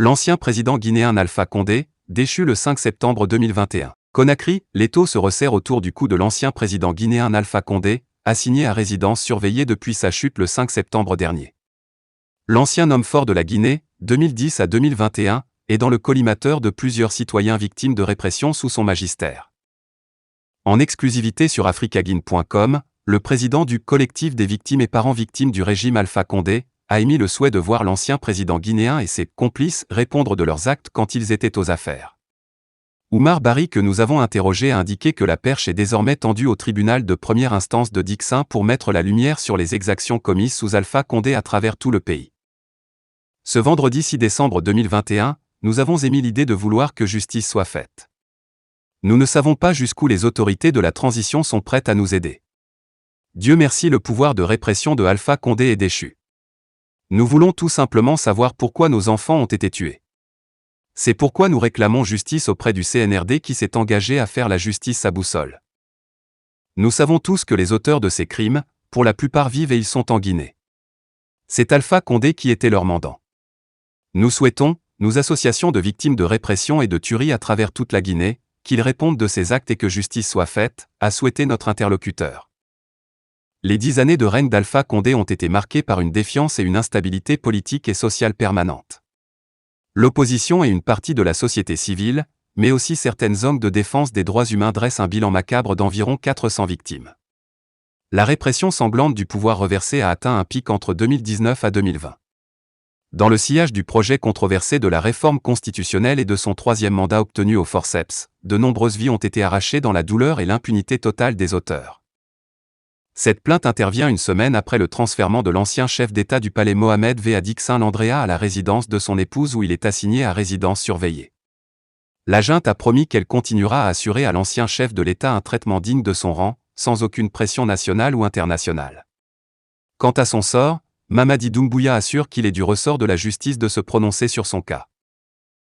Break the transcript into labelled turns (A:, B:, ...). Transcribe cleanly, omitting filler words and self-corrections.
A: L'ancien président guinéen Alpha Condé, déchu le 5 septembre 2021. Conakry, l'étau se resserre autour du cou de l'ancien président guinéen Alpha Condé, assigné à résidence surveillée depuis sa chute le 5 septembre dernier. L'ancien homme fort de la Guinée, 2010 à 2021, est dans le collimateur de plusieurs citoyens victimes de répression sous son magistère. En exclusivité sur africaguine.com, le président du collectif des victimes et parents victimes du régime Alpha Condé a émis le souhait de voir l'ancien président guinéen et ses complices répondre de leurs actes quand ils étaient aux affaires. Oumar Bari, que nous avons interrogé, a indiqué que la perche est désormais tendue au tribunal de première instance de Dixin pour mettre la lumière sur les exactions commises sous Alpha Condé à travers tout le pays. Ce vendredi 6 décembre 2021, nous avons émis l'idée de vouloir que justice soit faite. Nous ne savons pas jusqu'où les autorités de la transition sont prêtes à nous aider. Dieu merci, le pouvoir de répression de Alpha Condé est déchu. Nous voulons tout simplement savoir pourquoi nos enfants ont été tués. C'est pourquoi nous réclamons justice auprès du CNRD qui s'est engagé à faire la justice sa boussole. Nous savons tous que les auteurs de ces crimes, pour la plupart vivent et ils sont en Guinée. C'est Alpha Condé qui était leur mandant. Nous souhaitons, nous associations de victimes de répression et de tueries à travers toute la Guinée, qu'ils répondent de ces actes et que justice soit faite, a souhaité notre interlocuteur. Les 10 années de règne d'Alpha Condé ont été marquées par une défiance et une instabilité politique et sociale permanente. L'opposition et une partie de la société civile, mais aussi certaines ONG de défense des droits humains dressent un bilan macabre d'environ 400 victimes. La répression sanglante du pouvoir reversé a atteint un pic entre 2019 à 2020. Dans le sillage du projet controversé de la réforme constitutionnelle et de son 3e mandat obtenu au forceps, de nombreuses vies ont été arrachées dans la douleur et l'impunité totale des auteurs. Cette plainte intervient une semaine après le transfèrement de l'ancien chef d'État du palais Mohamed V. Dixin-Landrea à la résidence de son épouse où il est assigné à résidence surveillée. La junte a promis qu'elle continuera à assurer à l'ancien chef de l'État un traitement digne de son rang, sans aucune pression nationale ou internationale. Quant à son sort, Mamadi Doumbouya assure qu'il est du ressort de la justice de se prononcer sur son cas.